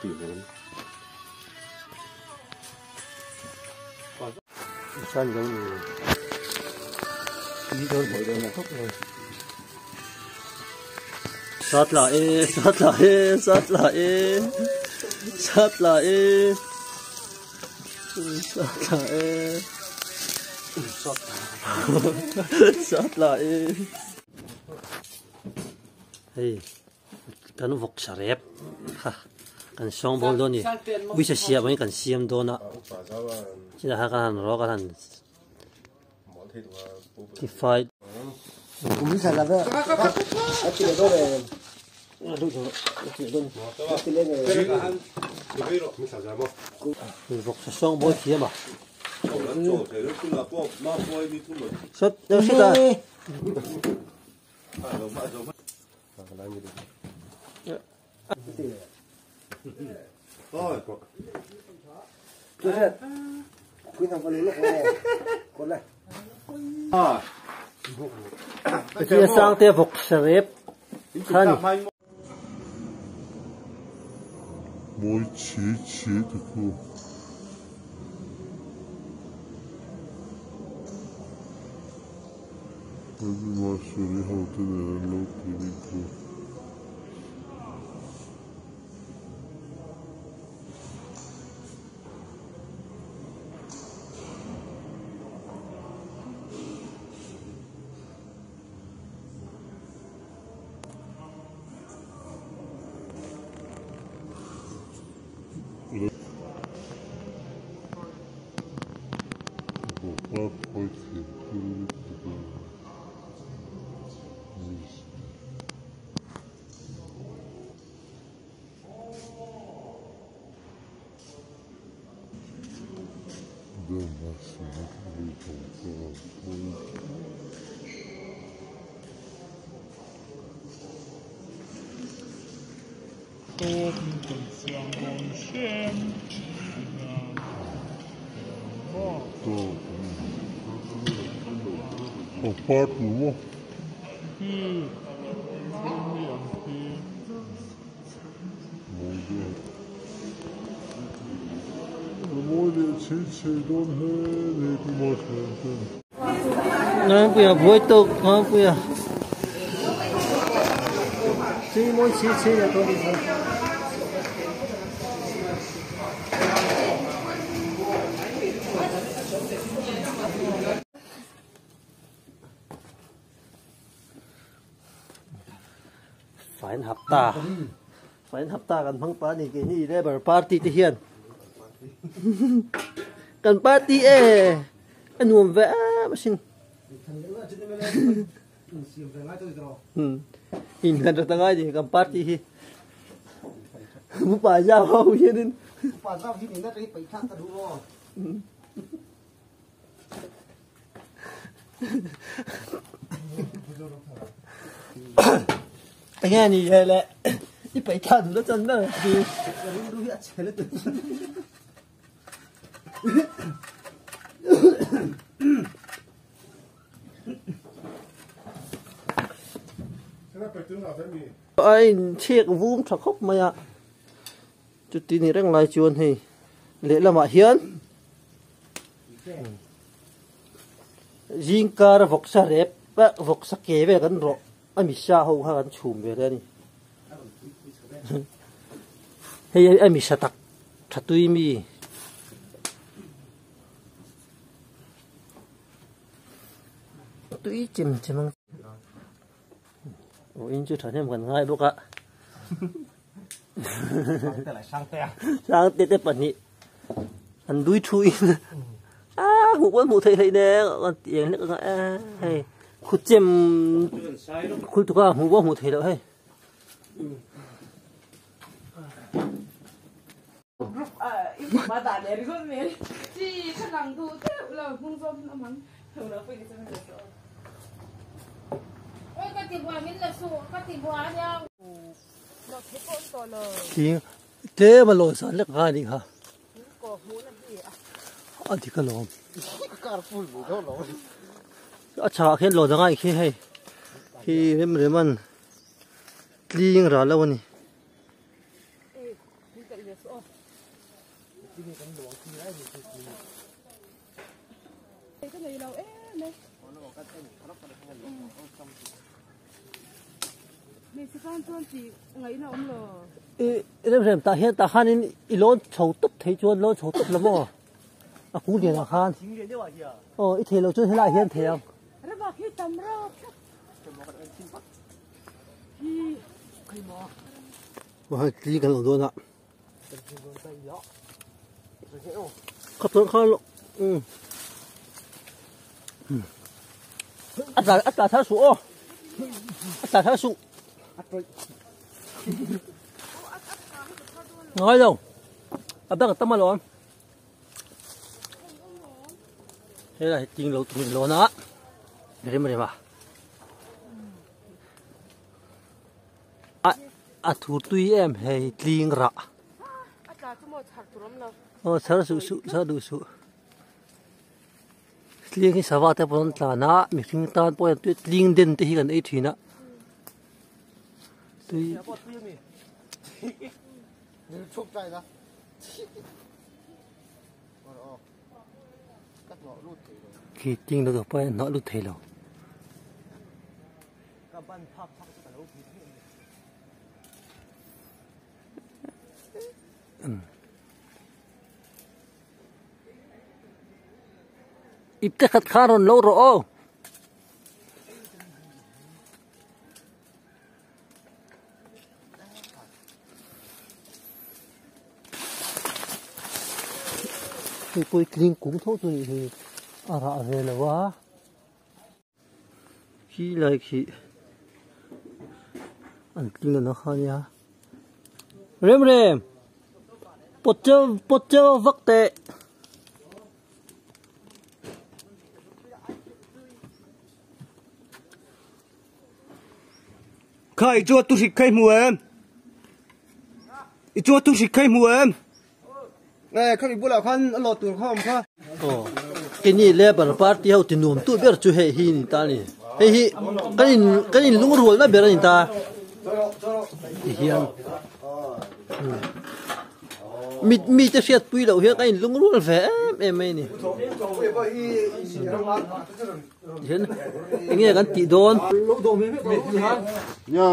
tiền rồi san giống như đi thôi mỗi đêm là thúc rồi sót lại sót lại sót lại sót lại sót lại sót lại hey kan vok sarep ha kan song bol do ni wi sa sia mai kan siam do na chi ha kan ro kan ti fight cũng sẽ là vậy chị để đó để đúng rồi chị đúng chị lên này vok sa song bol kia mà sốt đâu sốt à Kia sang te vok sarep khan mỗi chỉ được cô mà xử lý hậu tự lâu thì cô part nữa nó bây giờ buổi tối nó bây giờ chỉ mỗi chỉ là thôi phải hấp taกันพังปานี่กี่นี่ได้แบบปาร์ตี้ที่เฮียนกันปาร์ตี้อันนู้นแวะมาสิอินกันจะตั้งไงดิกันปาร์ตี้มุป่าจ้าเขาเฮียนป่าจ้าที่นี่น่าจะไปข้างกระดูกไอ้แง่นี่แหละที่ไปข้างแล้วจันน่ะดูอยากเฉลยตัวไอ้เชือกวูมสักคบมาอะจุดที่นี่เร่งลายชวนให้เละละมาเฮียนยิงการวกสะเร็บวกสะเกเวกันรอไอ้มิชาเขาหากันชุมเวรนี่เฮ้ยไอ้มิชาตักทัดตุยมีตุยจิมมังโอ้ยจุดฐานเนี่ยมันง่ายลูกอะช่างเตะปันนี้อันดุยทุยหูว่าหมูไทยแดงกันเตียงเล็กกันเฮ้ยคุณเจมคุณตัวก็หูว่าหมูไทยแล้วเฮ้ยมาด่าเนี่ยดิคนนี้จีขนังดูเท่าเราพุ่งส้มน้ำมันเราไปดิฉันไม่ได้โอ้ยกติบัวมิ้นละสูกติบัวเนี่ยเราทุกคนตัวเลยจริงเจ๊มาโหลดสารเล็กง่ายดีค่ะก็หูนั่นพี่อ่ะอันที่ก็ลมการฟูลบุกเขาหรออาชาแค่โหลดง่ายแค่ให้ที่เรื่องมันลีงร้านแล้ววันนี้ cái này đâu ấy này này sẽ con chuan chỉ ngày nào ông lờ em xem ta hiện ta han in lon chầu tấp thấy chuan lon chầu tấp lắm à cũng liền là han ít thế lâu chuan thế lại hiện thế không rồi bảo khi tầm rồi khi mà chỉ cần làm luôn ạ khắp thôn khai lộ ắt là tháo sụn ắt là tháo sụn nói đâu ắt là tâm mà thế là chính lâu tụi mình luôn á để mà mà thu tuy em hay liên rạ sao đủ số liên cái sao vậy bọn ta na mình sinh tan bọn tôi liên đến thì gần ấy thì na tuy khi tiếng nó được bọn nó lút thế nào ít cái khát khá rồi lâu rồi thì tôi kinh cũng thốt rồi thì ra về là quá khi lại khi anh kinh là nó khó nha rem bột chơ vắt tệ khai cho tôi khai mua em cho tôi khai mua em này không bị bố lão khăn lọt tuổi không khá cái này là bản party hậu tin nuông tôi biết chú hệ hi ni ta này hệ hi cái này lung ruột nó biết là ta hiền miจะเสียปุยเราเฮียcáiลุงรู้แฝemไม่นี่เห็นอย่างเงี้ยกันตีโดน nha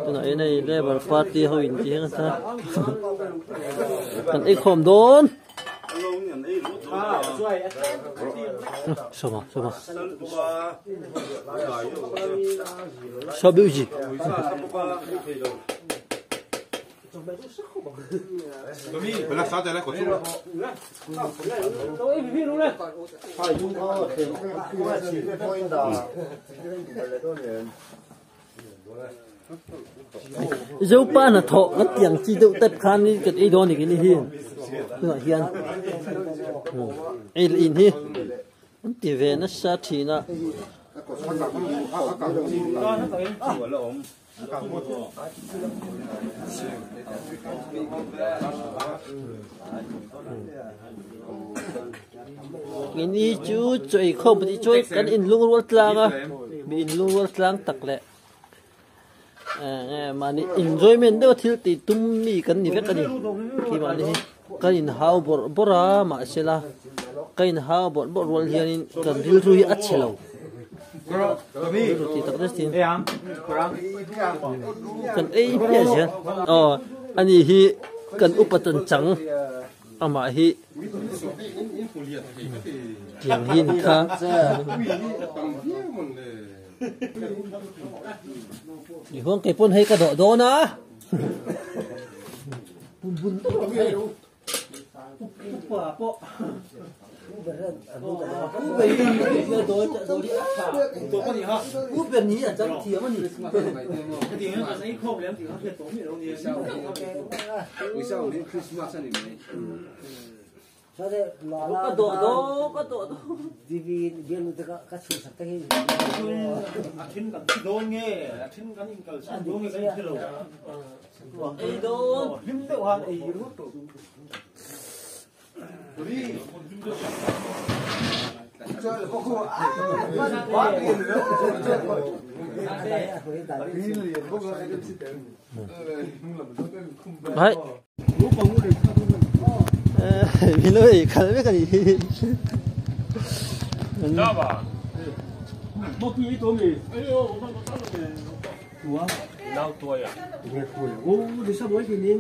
ตัวไหนในเล่บาร์ปาร์ตี้เขาอินเดียกันซะกันไอ้คอมโดนสมาชอบบิวจี本来啥子来过去了。dấu ba là thọ nó tiếng chi đậu tất khan đi cái đó thì cái này hiền nó hiền ai in hi nó tiền về nó sát thì nó cái này chú chơi không bị chơi cái in lung ruột lang à bị in lung ruột lang tắc lệ mà ni enjoyment đó thiếu thì tum mi cái này cái này khi mà đi cái in hao bora mà sẽ là cái in hao bora ruột hiền cần riu riu ắt sẽ lâu thì tắc đó xin cần ấy bây giờ anh ấy hi cần upatan trắng mà hi tiếng hiền khá thì hôm cái pôn hay cái độ đó na bún quả po cú bên ní à chẳng thiệt mà nhỉ có độ đó đi viên được các chủ sắc thế thiên cảnh đôn nghe thiên cảnh cảnh đôn nghe cái gì đâu ấy đó hiếm đâu hàng ấy lúc rồi đấy vì lơi khẩn biết cái gì Đó bà. Một cáiตัวgì? Ê ô, nó tao rồi. Ủa? Đâu tuổi à? Nghe tuổi. Ô, đi sao mới thì nên